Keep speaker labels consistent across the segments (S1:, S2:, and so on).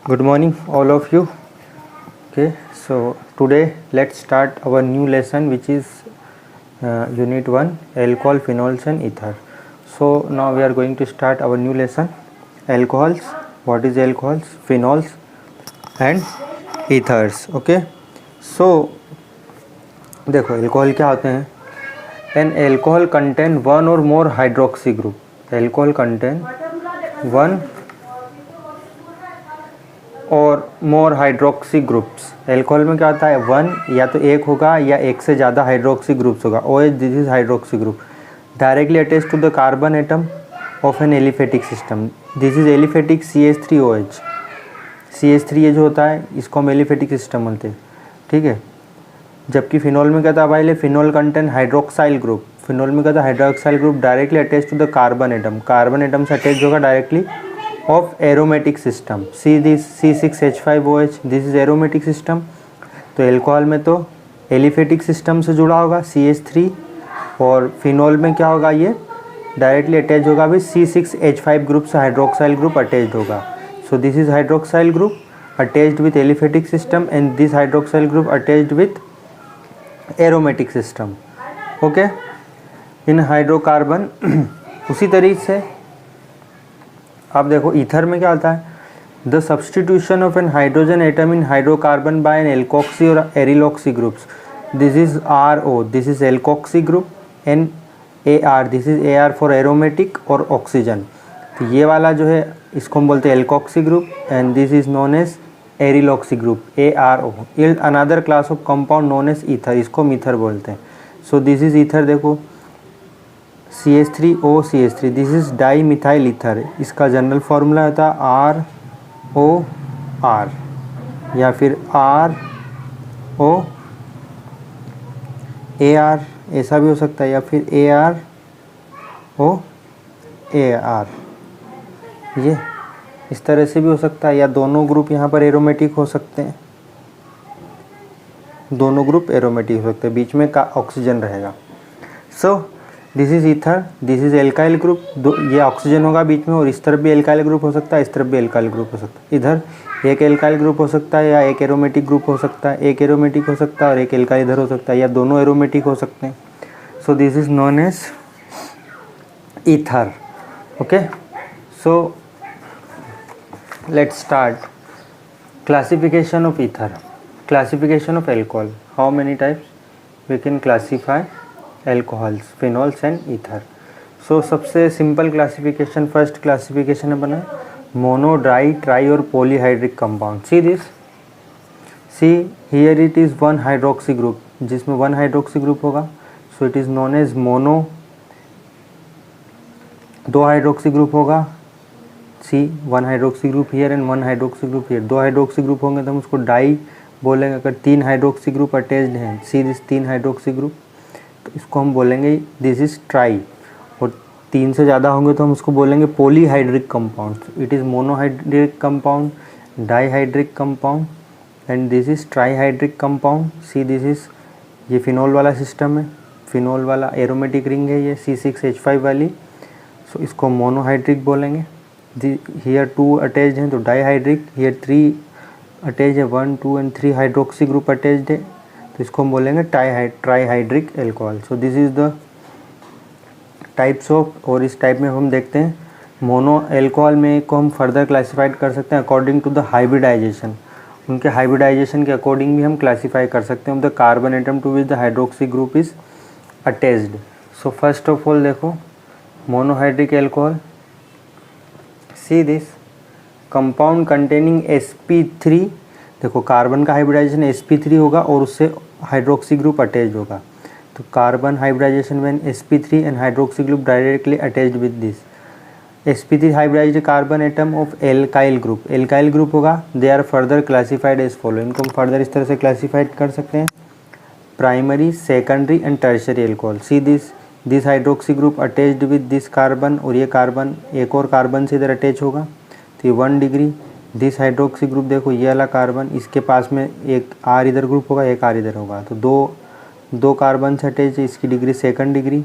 S1: Good morning, all of you. Okay, so today let's start our new lesson, which is Unit 1, Alcohol, Phenols and Ether. So now we are going to start our new lesson, Alcohols. What is alcohols, phenols and ethers. Okay, so देखो alcohol क्या होते हैं. An alcohol contain one or more hydroxy group. Alcohol contain one और मोर hydroxy groups. Alcohol में क्या होता है, one या तो एक होगा या एक से ज़्यादा हाइड्रोक्सी ग्रुप्स होगा. OH, this is hydroxy group, directly attach to the carbon atom of an aliphatic system. This is aliphatic CH3OH. CH3 ये जो होता है इसको हम एलिफेटिक सिस्टम बोलते हैं. ठीक है. जबकि फिनॉल में क्या था भाई, phenol contain hydroxyl group. Phenol में क्या था, hydroxyl group directly attach to the carbon atom. Carbon atom से अटैच होगा directly of aromatic system. See this C6H5OH, this is aromatic system. तो एल्कोहल में तो एलिफेटिक सिस्टम से जुड़ा होगा CH3, और फिनॉल में क्या होगा, ये डायरेक्टली अटैच होगा भी C6H5 ग्रुप से हाइड्रोक्साइल ग्रुप अटैच्ड होगा. सो this is hydroxyl group attached with aliphatic system and this hydroxyl group attached with aromatic system. Okay, in hydrocarbon उसी तरीके से आप देखो ईथर में क्या होता है, the substitution of an hydrogen atom in hydrocarbon by an alkoxy or aryloxy groups. This is RO, this is alkoxy group, and AR, this is AR for aromatic और ऑक्सीजन. तो ये वाला जो है इसको हम बोलते हैं alkoxy group, and this is known as aryloxy group ARO. Is another class of compound known as ether, इसको मीथर बोलते हैं. So this is ether. देखो CH3O CH3, this is di methyl ether. इसका जनरल फार्मूला होता है ROR या फिर ROAR, ऐसा भी हो सकता है, या फिर AROAR, ये इस तरह से भी हो सकता है, या दोनों ग्रुप यहाँ पर एरोमेटिक हो सकते हैं. दोनों ग्रुप एरोमेटिक हो सकते हैं, बीच में का ऑक्सीजन रहेगा. सो this is ether, this is alkyl group. ये ऑक्सीजन होगा बीच में, और इस तरफ भी एल्काइल ग्रुप हो सकता है, इस तरफ भी एल्काइल ग्रुप हो सकता है. इधर एक एल्काइल ग्रुप हो सकता है या एक एरोमेटिक ग्रुप हो सकता है. एक एरोमेटिक हो सकता है और एक एल्काइल इधर हो सकता है, या दोनों एरोमेटिक हो सकते हैं. So this is known as ether. Okay, so let's start. Classification of ether, classification of alcohol. How many types we can classify alcohols, phenols and ether. So सबसे सिंपल क्लासिफिकेशन, फर्स्ट क्लासिफिकेशन है बना mono, di, tri और polyhydric compound. See this, see here it is one hydroxy group, जिसमें one hydroxy group होगा. So it is known as mono. दो hydroxy group होगा, see one hydroxy group here and one hydroxy group here. दो hydroxy group होंगे तो हम उसको die बोलेंगे. अगर तीन हाइड्रोक्सी ग्रुप अटैच्ड हैं, सी दिस तीन हाइड्रोक्सी ग्रुप, तो इसको हम बोलेंगे दिस इज ट्राई. और तीन से ज़्यादा होंगे तो हम उसको बोलेंगे polyhydric compound. It is monohydric compound, dihydric compound, and this is trihydric compound. See this is, ये फिनॉल वाला सिस्टम है, फिनॉल वाला एरोमेटिक रिंग है ये C6H5 वाली. सो इसको मोनोहाइड्रिक बोलेंगे. हियर टू अटैच्ड हैं तो डाईहाइड्रिक, हियर थ्री अटैच है, 1 2 एंड 3 हाइड्रोक्सी ग्रुप अटैच्ड है, तो इसको हम बोलेंगे trihydric alcohol. So this is the types of. और इस टाइप में हम देखते हैं मोनो एल्कोहल में को हम फर्दर क्लासीफाइड कर सकते हैं अकॉर्डिंग टू द हाइब्रिडाइजेशन. उनके हाइब्रिडाइजेशन के अकॉर्डिंग भी हम क्लासीफाई कर सकते हैं the carbon atom to which the hydroxy group is attached. So first of all देखो monohydric alcohol. See this compound containing sp3. देखो कार्बन का हाइब्रिडाइजेशन sp3 होगा और उससे हाइड्रोक्सी ग्रुप अटैच्ड होगा. तो carbon hybridisation when sp3 and hydroxy group directly attached with this. sp3 hybridised carbon atom of alkyl group. Alkyl group होगा, they are further classified as follow. इनको हम further इस तरह से क्लासीफाइड कर सकते हैं, primary, secondary and tertiary alcohol. See this hydroxy group attached with this carbon, और ये कार्बन एक और कार्बन से इधर अटैच होगा, तो ये 1 डिग्री. दिस हाइड्रोक्सी ग्रुप देखो ये वाला कार्बन, इसके पास में एक R इधर ग्रुप होगा, एक R इधर होगा, तो दो कार्बन से अटैच है, इसकी degree 2nd degree.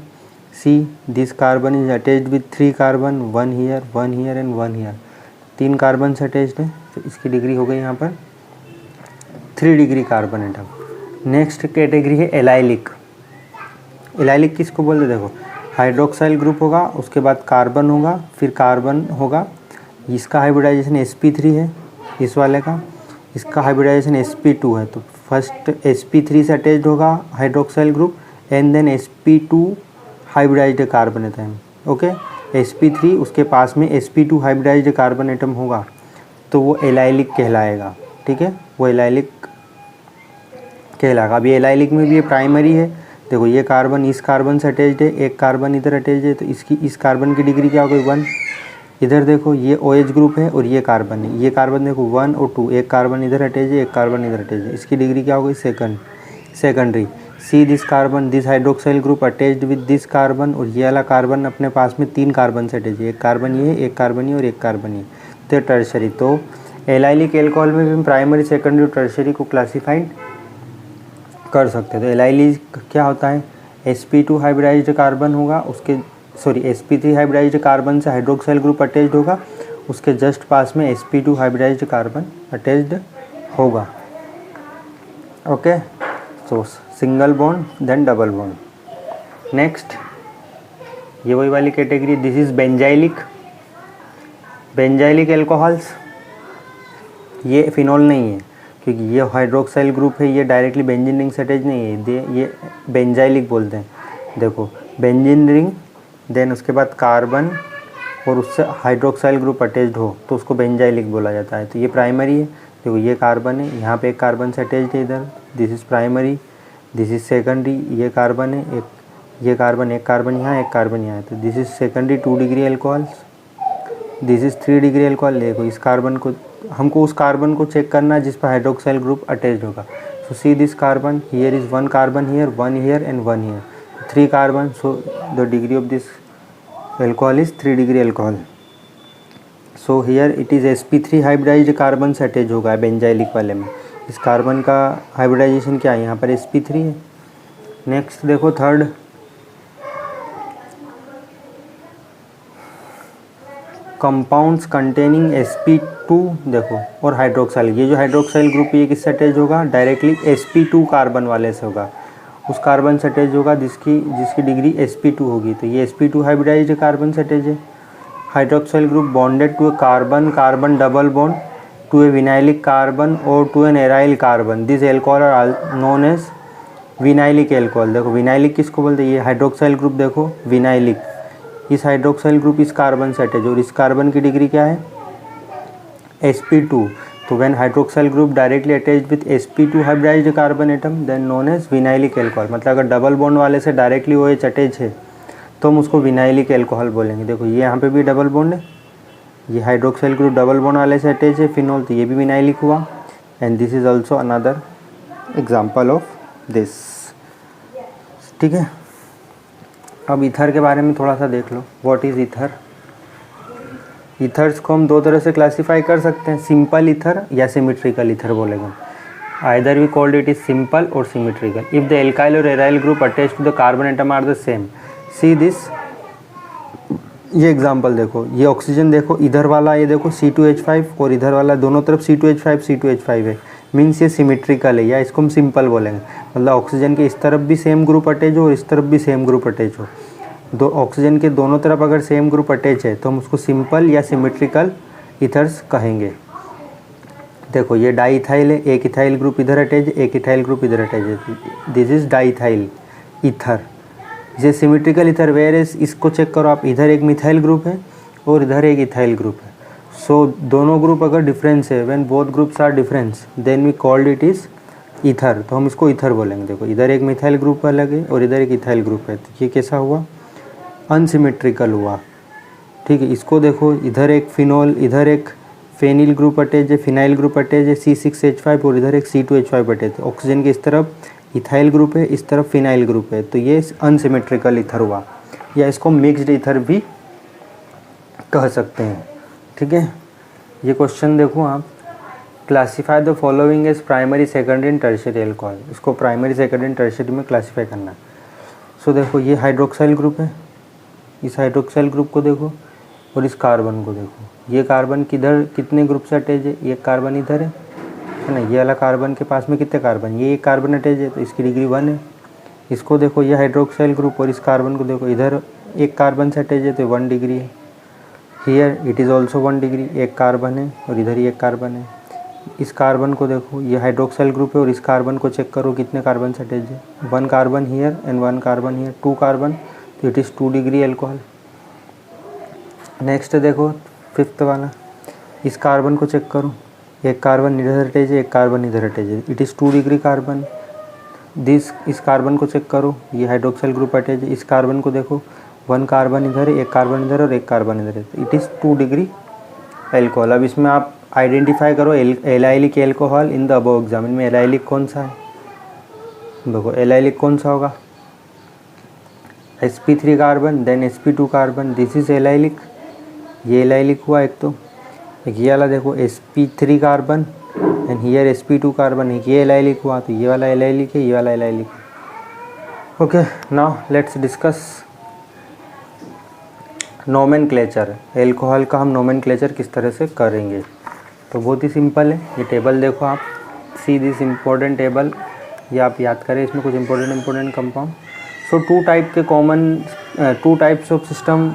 S1: C this carbon is attached with 3 carbon, 1 here and 1 here. 3 carbon से अटैच्ड है, तो इसकी डिग्री हो गई यहाँ पर 3 degree carbon atom. Next category है एलाइलिक। एलाइलिक किसको बोलते हैं? देखो, हाइड्रोक्साइल ग्रुप होगा, उसके बाद कार्बन होगा, फिर कार्बन होगा, इसका हाइब्रिडाइजेशन sp3 है, इस वाले का, इसका हाइब्रिडाइजेशन sp2 है। तो फर्स्ट sp3 से अटैच्ड होगा hydroxyl group and then sp2 hybridised carbon atom. Okay, sp3 उसके पास में sp2 हाइब्रिडाइज्ड कार्बन एटम होगा तो वो एलाइलिक कहलाएगा। ठीक है, वो एलाइलिक कहलाएगा। अभी एलाइलिक में भी ये प्राइमरी है। देखो, ये कार्बन इस कार्बन से अटैच्ड है, एक कार्बन इधर अटैच्ड है, तो इसकी इस कार्बन की डिग्री क्या हो गई 1। इधर देखो, ये OH ग्रुप है और ये कार्बन है, ये कार्बन देखो 1 और 2, एक कार्बन इधर अटैच है, एक कार्बन इधर अटैच है, इसकी डिग्री क्या हो गई secondary. C this carbon, this hydroxyl group attached with this carbon, और ये वाला कार्बन अपने पास में 3 कार्बन से अटैच है, एक कार्बन ये है, एक कार्बन ये और एक कार्बन ये, तो टर्शरी। तो एलाइलिक एल्कोहल में भी हम प्राइमरी, सेकेंडरी और टर्शरी को क्लासीफाइड कर सकते हैं। तो एलाइलिक क्या होता है? sp2 हाइब्रिडाइज्ड कार्बन होगा, उसके sp3 हाइब्रिडाइज्ड कार्बन से हाइड्रोक्साइल ग्रुप अटैच्ड होगा, उसके जस्ट पास में sp2 हाइब्रिडाइज्ड कार्बन अटैच्ड होगा। Okay, so single bond then double bond. Next, ये वही वाली category, this is benzylic. Benzylic alcohols, ये फिनॉल नहीं है क्योंकि ये हाइड्रोक्साइल ग्रुप है, ये डायरेक्टली बेंजीन रिंग से अटैच नहीं है, ये बेंजाइलिक बोलते हैं। देखो, बेंजीन रिंग देन उसके बाद कार्बन और उससे हाइड्रोक्साइल ग्रुप अटैच्ड हो तो उसको बेंजाइलिक बोला जाता है। तो ये प्राइमरी है। देखो, ये कार्बन है, यहाँ पे एक कार्बन से अटैच्ड है, इधर this is primary, this is secondary, ये कार्बन है, ये कार्बन, एक कार्बन यहाँ, एक कार्बन यहाँ है, तो this is secondary 2 degree alcohols, this is 3 degree alcohol. देखो, इस कार्बन को हमको उस कार्बन को चेक करना है जिस पर हाइड्रोक्साइल ग्रुप अटैच्ड होगा। So see this carbon, here is 1 carbon here, 1 here and 1 here, 3 carbon, so the degree of this alcohol is 3 degree alcohol. So here it is sp3 hybridised carbon से attach होगा benzylic वाले में। इस carbon का hybridisation क्या है? यहाँ पर sp3 है। नेक्स्ट देखो, थर्ड, कंपाउंड्स कंटेनिंग sp2 देखो और हाइड्रोक्साइल। ये जो हाइड्रोक्साइल ग्रुप ये किससे अटैच होगा? डायरेक्टली sp2 कार्बन वाले से होगा, उस कार्बन से अटैच होगा जिसकी डिग्री sp2 होगी। तो ये sp2 हाइब्रिडाइज्ड कार्बन से अटैच है। Hydroxyl group bonded to a carbon carbon double bond to a vinylic carbon और to an aryl carbon, this alcohol are known as vinylic alcohol. देखो, vinylic किसको बोलते हैं? ये हाइड्रोक्साइल ग्रुप देखो, vinylic, इस हाइड्रोक्साइल ग्रुप इस कार्बन से अटैच, और इस कार्बन की डिग्री क्या है? sp2। तो when hydroxyl group directly attached with sp2 hybridised carbon atom then known as vinylic alcohol. मतलब अगर डबल बॉन्ड वाले से डायरेक्टली OH अटैच है तो हम उसको विनाइलिक एल्कोहल बोलेंगे। देखो, ये यहाँ पे भी डबल बॉन्ड है, ये हाइड्रोक्साइल ग्रुप डबल बॉन्ड वाले से अटैच है फिनॉल, तो ये भी विनाइलिक हुआ। And this is also another example of this. ठीक है, अब ईथर के बारे में थोड़ा सा देख लो। What is ether? ईथर्स को हम 2 तरह से क्लासीफाई कर सकते हैं, सिंपल ईथर या सिमेट्रिकल ईथर बोलेंगे। Either we called it is simple और सिमेट्रिकल इफ द एल्काइल और aryl group attached to the carbon atom are the same. See this, ये एग्जांपल देखो, ये ऑक्सीजन देखो, इधर वाला ये देखो C2H5 और इधर वाला दोनों तरफ C2H5 है, मीन्स ये सिमेट्रिकल है, या इसको हम सिंपल बोलेंगे। मतलब ऑक्सीजन के इस तरफ भी सेम ग्रुप अटैच हो और इस तरफ भी सेम ग्रुप अटैच हो, दो ऑक्सीजन के दोनों तरफ अगर सेम ग्रुप अटैच है तो हम उसको सिंपल या सिमेट्रिकल ईथर्स कहेंगे। देखो, ये डाईथाइल है, एक इथाइल ग्रुप इधर अटैच है, एक इथाइल ग्रुप इधर अटैच है, दिस इज डाईथाइल ईथर। ये सिमेट्रिकल ईथर वेयर इज, इसको चेक करो आप, इधर एक मिथाइल ग्रुप है और इधर एक इथाइल ग्रुप है। सो दोनों ग्रुप अगर डिफरेंस है, when both groups are difference then we called it is ether, तो हम इसको ईथर बोलेंगे। देखो, इधर एक मिथाइल ग्रुप अलग है और इधर एक इथाइल ग्रुप है, तो ये कैसा हुआ? अनसिमेट्रिकल हुआ। ठीक है, इसको देखो, इधर एक फिनॉल, इधर एक फेनिल ग्रुप अटैच है, फिनाइल ग्रुप अटैच है C6H5 और इधर एक C2H5 अटैच है। ऑक्सीजन के इस तरफ इथाइल ग्रुप है, इस तरफ फिनाइल ग्रुप है, तो ये अनसिमेट्रिकल ईथर हुआ, या इसको मिक्स्ड ईथर भी कह सकते हैं। ठीक है, ये क्वेश्चन देखो आप, classify the following as primary secondary and tertiary alcohol. इसको प्राइमरी सेकेंडरी एंड टर्शियरी में क्लासीफाई करना है। सो देखो, ये हाइड्रोक्साइल ग्रुप है, इस हाइड्रोक्साइल ग्रुप को देखो, और इस कार्बन को देखो, ये कार्बन किधर कितने ग्रुप से अटैच है, एक कार्बन इधर है ना, ये वाला कार्बन के पास में कितने कार्बन, ये एक कार्बन अटैच है तो इसकी डिग्री 1 है। इसको देखो, ये हाइड्रोक्साइल ग्रुप और इस कार्बन को देखो, इधर एक कार्बन से अटैच है तो 1 डिग्री है। Here it is also 1 degree, एक कार्बन है और इधर ही एक कार्बन है। इस कार्बन को देखो, ये हाइड्रोक्साइल ग्रुप है और इस कार्बन को चेक करो कितने कार्बन से अटैच है, 1 carbon here and 1 carbon here, 2 carbon, तो it is 2 degree alcohol. Next देखो 5th वाला, इस कार्बन को चेक करो, एक कार्बन इधर अटैच है, एक कार्बन इधर अटैच है, इट इज़ 2 डिग्री कार्बन। इस कार्बन को चेक करो, ये हाइड्रोक्साइल ग्रुप अटैच है, इस कार्बन को देखो, 1 कार्बन इधर है, एक कार्बन इधर और एक कार्बन इधर है, तो इट इज़ 2 डिग्री एल्कोहल। अब इसमें आप आइडेंटिफाई करो allylic alcohol in the above exam, इनमें एलाइलिक कौन सा है, देखो एलाइलिक कौन सा होगा, sp3 carbon then sp2 carbon, this is allylic, ये एलाइलिक हुआ एक। तो एक ये वाला देखो sp3 carbon and here sp2 carbon, एक ये एलाइलिक हुआ, तो ये वाला एलाइलिक है, ये वाला allylic. Okay, now let's discuss nomenclature, alcohol का हम नोमेनक्लेचर किस तरह से करेंगे। तो बहुत ही सिंपल है, ये टेबल देखो आप, सी दिस इम्पोर्टेंट टेबल, ये आप याद करें, इसमें कुछ important compound. So 2 types of system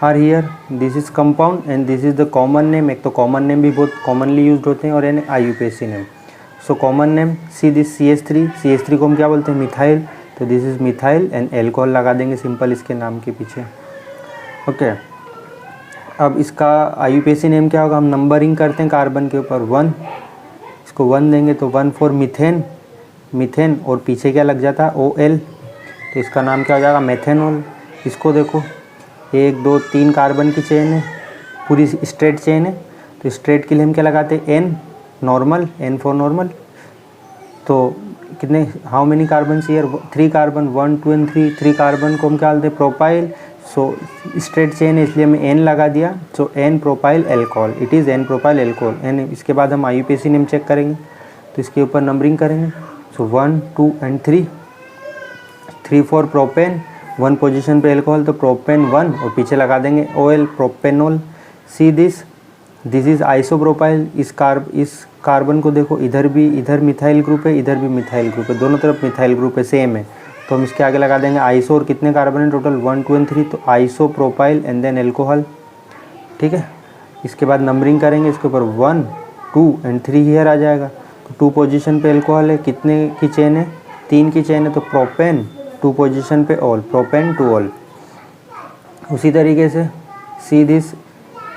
S1: are here, this is compound and this is the common name. एक तो कॉमन नेम भी बहुत कॉमनली यूज होते हैं और an IUPAC name. So common name, see this CH3 को हम क्या बोलते हैं, मिथाइल, तो this is methyl and alcohol लगा देंगे सिंपल इसके नाम के पीछे। ओके, अब इसका IUPAC नेम क्या होगा, हम नंबरिंग करते हैं कार्बन के ऊपर 1, इसको 1 देंगे तो 1 फॉर मीथेन और पीछे क्या लग जाता है OL, तो इसका नाम क्या हो जाएगा मेथेनॉल। इसको देखो 1 2 3 कार्बन की चेन है, पूरी स्ट्रेट चेन है, तो स्ट्रेट के लिए हम क्या लगाते हैं N normal, N for normal. तो कितने, how many carbon here, 3 carbon, 1 2 and 3 carbon को हम क्या बोलते हैं प्रोपाइल। सो स्ट्रेट चेन है इसलिए हमें N लगा दिया, so N propyl alcohol, it is N propyl alcohol. And इसके बाद हम IUPAC नेम चेक करेंगे, तो इसके ऊपर नंबरिंग करेंगे। सो 1 2 एंड 3 फॉर प्रोपेन, 1 पोजीशन पे एल्कोहल, तो प्रोपेन 1 और पीछे लगा देंगे OL propanol. See this is isopropyl. इस कार्बन को देखो, इधर मिथाइल ग्रुप है, इधर भी मिथाइल ग्रुप है, दोनों तरफ मिथाइल ग्रुप है, सेम है, तो हम इसके आगे लगा देंगे आइसो। और कितने कार्बन है टोटल, 1 2 एंड 3, तो आइसोप्रोपाइल एंड देन एल्कोहल। ठीक है, इसके बाद नंबरिंग करेंगे, इसके ऊपर 1 2 एंड 3 हियर आ जाएगा, तो 2 पोजीशन पे एल्कोहल है, कितने की चेन है, 3 की चेन है, तो प्रोपेन 2 पोजीशन पे ऑल, प्रोपेन टू ऑल। उसी तरीके से see this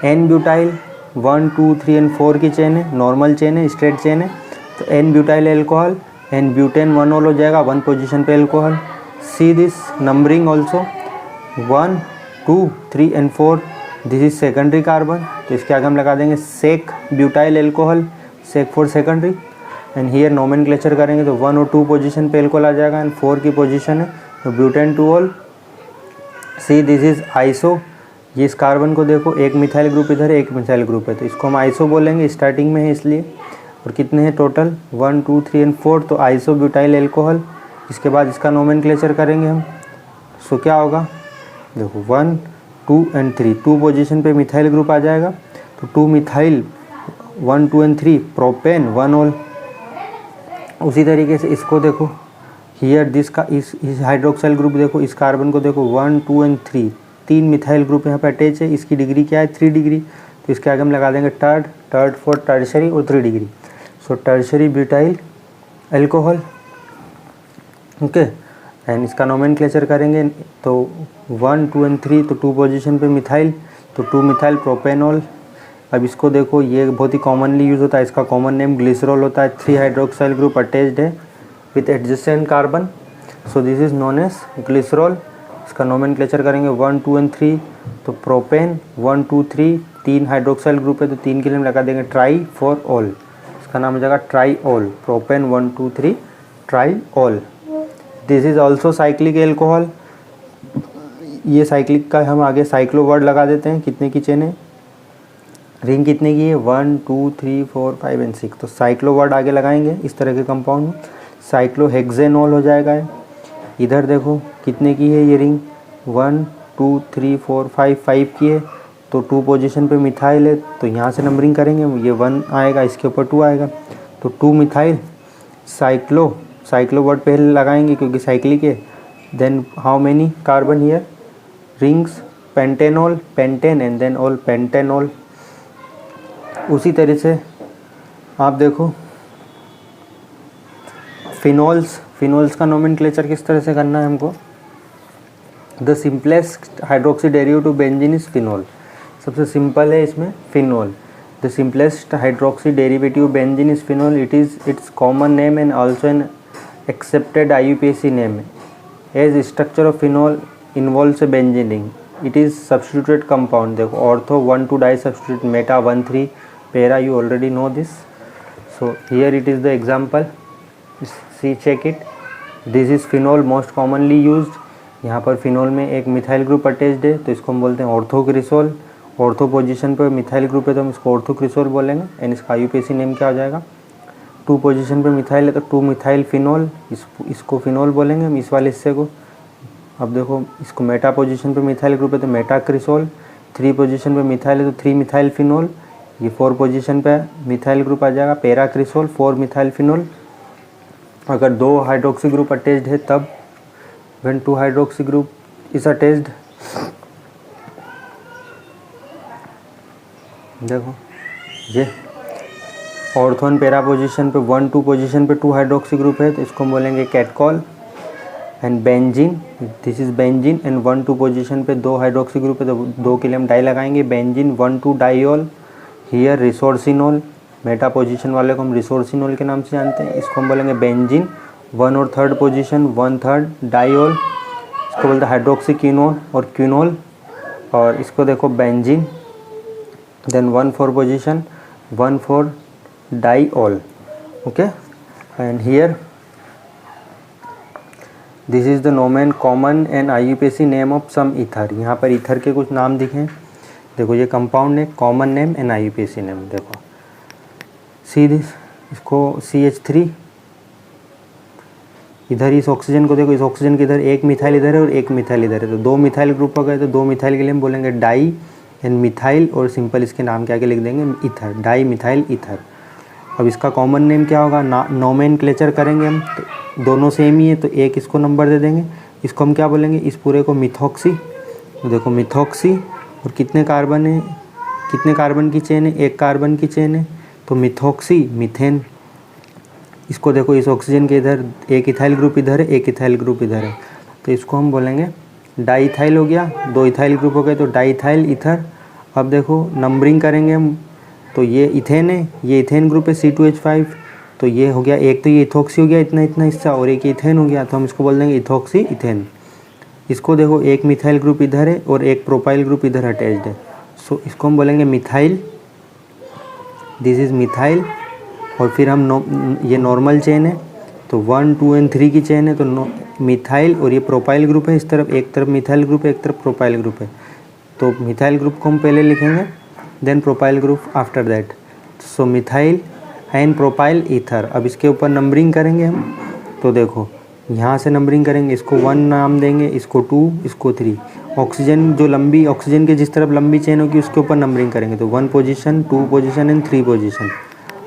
S1: N butyl, 1 2 3 and 4 की चेन है, नॉर्मल चेन है, स्ट्रेट चेन है, तो N butyl alcohol and butane 1 all हो जाएगा, 1 पोजीशन पे alcohol. See this numbering also 1 2 3 and 4, this is secondary carbon, तो इसके आगे हम लगा देंगे sec butyl alcohol, sec for secondary. And here nomenclature करेंगे तो 1 और 2 पोजीशन पे एल्कोहल आ जाएगा एंड 4 की पोजीशन है, तो butane two all. See this is iso, ये इस कार्बन को देखो, एक मिथाइल ग्रुप इधर है, एक मिथाइल ग्रुप है, तो इसको हम आइसो बोलेंगे, स्टार्टिंग में है इसलिए। और कितने हैं टोटल, 1 2 3 एंड 4, तो आइसो ब्यूटाइल एल्कोहल। इसके बाद इसका नोमेनक्लेचर करेंगे हम, सो क्या होगा, देखो 1 2 एंड 3, 2 पोजीशन पे मिथाइल ग्रुप आ जाएगा, तो 2 मिथाइल 1 2 एंड 3 प्रोपेन 1 ऑल। उसी तरीके से इसको देखो, हियर दिस का इस हाइड्रोक्साइल ग्रुप देखो, इस कार्बन को देखो 1 2 एंड 3 मिथाइल ग्रुप यहाँ पे अटैच है, इसकी डिग्री क्या है 3 डिग्री, तो इसके आगे हम लगा देंगे टर्ड फॉर टर्शरी और 3 degree, so tertiary butyl alcohol. Okay, and इसका नोमेनक्लेचर करेंगे तो 1 2 एंड 3, तो 2 पोजीशन पे मिथाइल, तो 2 मिथाइल प्रोपेनॉल। अब इसको देखो, ये बहुत ही कॉमनली यूज़ होता है, इसका कॉमन नेम ग्लिसरॉल होता है, 3 हाइड्रोक्साइल ग्रुप अटैच्ड है with adjacent carbon, so this is known as glycerol. इसका नोमेनक्लेचर करेंगे 1 2 एंड 3, तो प्रोपेन 1 2 3, 3 हाइड्रोक्साइल ग्रुप है, तो 3 के लिए हम लगा देंगे ट्राई फॉर ऑल, इसका नाम हो जाएगा try all, propane 1 2 3 try all. This is also cyclic alcohol, ये साइक्लिक का हम आगे साइक्लो वर्ड लगा देते हैं। कितने की चेन है, रिंग कितने की है, 1 2 3 4 5 एंड 6, तो साइक्लो वर्ड आगे लगाएंगे इस तरह के कंपाउंड में, साइक्लोहेक्सेनॉल हो जाएगा। इधर देखो कितने की है ये रिंग, 1 2 3 4 5 की है, तो 2 पोजीशन पे मिथाइल है, तो यहाँ से नंबरिंग करेंगे, ये 1 आएगा, इसके ऊपर 2 आएगा, तो 2 मिथाइल साइक्लो वर्ड पहले लगाएंगे क्योंकि साइक्लिक है। Then how many carbon here, rings, pentanol, pentane and then all pentanol. उसी तरह से आप देखो फिनोल्स का नोमेनक्लेचर किस तरह से करना है हमको। The simplest hydroxy derivative benzene is phenol, सबसे सिंपल है इसमें phenol. The simplest hydroxy derivative benzene is phenol, it is its common name and also an accepted IUPAC name. As structure of phenol involves a benzene ring, it is substituted compound. देखो ortho 1,2 di substitute, meta 1,3 para, you already know this. So here it is the example, see check it. This is phenol most commonly used. यहाँ पर phenol में एक methyl group attached है, तो इसको हम बोलते हैं ऑर्थोक्रिसोल। ऑर्थो पोजीशन पर मिथाइल ग्रुप है तो हम इसको ऑर्थोक्रिसोल बोलेंगे, एंड इसका IUPAC नेम क्या हो जाएगा। 2 पोजीशन पे मिथाइल है तो 2 मिथाइल फिनोल, इसको फिनोल बोलेंगे हम इस वाले हिस्से को। अब देखो इसको मेटा पोजीशन पे मिथाइल ग्रुप है तो मेटाक्रिसोल, 3 पोजीशन पे मिथाइल है तो 3 मिथाइल फिनोल, ये 4 पोजीशन पे मिथाइल ग्रुप आ जाएगा पैराक्रिसोल, 4 मिथाइल फिनोल। अगर 2 हाइड्रोक्सी ग्रुप अटैच्ड है तब, when 2 hydroxy group is attached, देखो ये ऑर्थोन पैरा पोजीशन पे 1,2 पोजीशन पे 2 हाइड्रोक्सी ग्रुप है तो इसको हम बोलेंगे catechol. And benzene, this is benzene, and 1,2 position पे 2 हाइड्रोक्सी ग्रुप है तो 2 के लिए हम डाई लगाएंगे, benzene 1,2 diol. Here resorcinol, Meta position वाले को हम रिसोर्सिनोल के नाम से जानते हैं, इसको हम बोलेंगे बेंजीन 1 और 3rd पोजीशन 1/3 डाइऑल, इसको बोलते हैं हाइड्रोक्सी क्विनोल और क्विनोल। और इसको देखो benzene, then 1,4 position 1,4 diol, okay. And here this is the nomen common and IUPAC name of some ether. यहाँ पर ईथर के कुछ नाम दिखे, देखो ये कंपाउंड है, common name and IUPAC name. देखो सी दिस, इसको CH3, इधर इस ऑक्सीजन को देखो, इस ऑक्सीजन के इधर एक मिथाइल इधर है और एक मिथाइल इधर है, तो 2 मिथाइल ग्रुप हो गए, तो 2 मिथाइल के लिए हम बोलेंगे डाई एंड मिथाइल, और सिंपल इसके नाम के आगे लिख देंगे ईथर, डाई मिथाइल ईथर। अब इसका कॉमन नेम क्या होगा, नोमेनक्लेचर करेंगे हम, तो दोनों सेम ही है तो एक इसको नंबर दे देंगे, इसको हम क्या बोलेंगे, इस पूरे को मिथॉक्सी। तो देखो मिथॉक्सी, और कितने कार्बन है, कितने कार्बन की चेन है, 1 कार्बन की चेन है, तो मिथॉक्सी मीथेन। इसको देखो इस ऑक्सीजन के इधर एक इथाइल ग्रुप इधर है, एक इथाइल ग्रुप इधर है, तो इसको हम बोलेंगे डाईथाइल हो गया, 2 इथाइल ग्रुप हो गए तो डाईथाइल ईथर। अब देखो नंबरिंग करेंगे हम, तो ये इथेन है, ये इथेन ग्रुप है C2H5, तो ये हो गया एक, तो ये इथॉक्सी हो गया इतना इतना हिस्सा, और एक इथेन हो गया, तो हम इसको बोल देंगे इथॉक्सी इथेन। इसको देखो एक मिथाइल ग्रुप इधर है और एक प्रोपाइल ग्रुप इधर अटैच्ड है, सो इसको हम बोलेंगे मिथाइल, दिस इज़ मिथाइल। और फिर हम ये नॉर्मल चेन है तो 1, 2 एंड 3 की चेन है, तो मिथाइल, और ये प्रोपाइल ग्रुप है, इस तरफ एक तरफ मिथाइल ग्रुप है, एक तरफ प्रोपाइल ग्रुप है, तो मिथाइल ग्रुप को हम पहले लिखेंगे, then propyl group after that. So methyl and propyl ether. अब इसके ऊपर नंबरिंग करेंगे हम, तो देखो यहाँ से नंबरिंग करेंगे, इसको 1 नाम देंगे, इसको 2, इसको 3। ऑक्सीजन जो लंबी, ऑक्सीजन के जिस तरफ लंबी चेन होगी उसके ऊपर नंबरिंग करेंगे, तो 1 पोजीशन, 2 पोजीशन एंड 3 पोजीशन।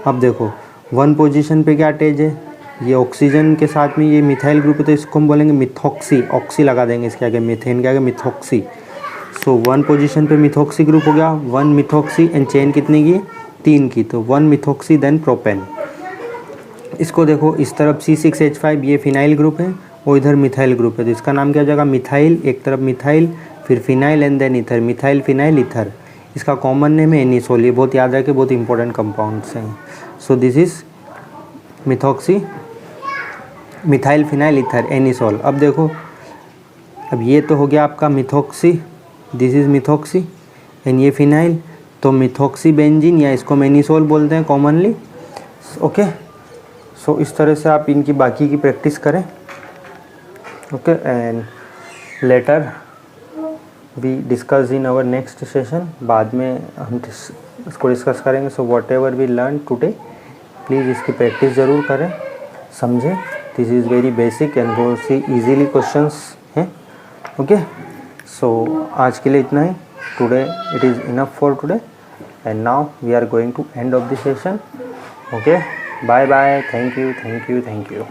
S1: अब देखो 1 पोजीशन पे क्या अटैच है, ये ऑक्सीजन के साथ में ये मिथाइल ग्रुप है, तो इसको हम बोलेंगे मिथॉक्सी, ऑक्सी लगा देंगे इसके आगे, मीथेन के आगे मिथॉक्सी। सो 1 पोजीशन पे मिथॉक्सी ग्रुप हो गया, 1 मिथॉक्सी, एंड चेन कितनी की, 3 की, तो 1 मिथॉक्सी देन प्रोपेन। इसको देखो इस तरफ C6H5 ये फिनाइल ग्रुप है और इधर मिथाइल ग्रुप है, तो इसका नाम क्या हो जाएगा मिथाइल, एक तरफ मिथाइल फिर phenyl and then ether, methyl phenyl ether. इसका कॉमन नेम है एनिसोल, ये बहुत याद रखे, बहुत इंपॉर्टेंट कंपाउंड्स हैं। So this is methoxy, methyl phenyl ether, anisole. अब देखो, अब ये तो हो गया आपका methoxy, this is methoxy and ये फिनाइल, तो मिथॉक्सी बेंजीन या इसको एनिसोल बोलते हैं कॉमनली, ओके। सो इस तरह से आप इनकी बाकी की प्रैक्टिस करें, okay. And later we discuss in our next session, बाद में हम इसको डिस्कस करेंगे। So whatever we learn today, please इसकी प्रैक्टिस ज़रूर करें, समझें। This is very basic and बहुत सी इजीली क्वेश्चंस हैं, ओके। सो आज के लिए इतना ही। today it is enough for today, and now we are going to end of the session. Okay, bye bye, thank you.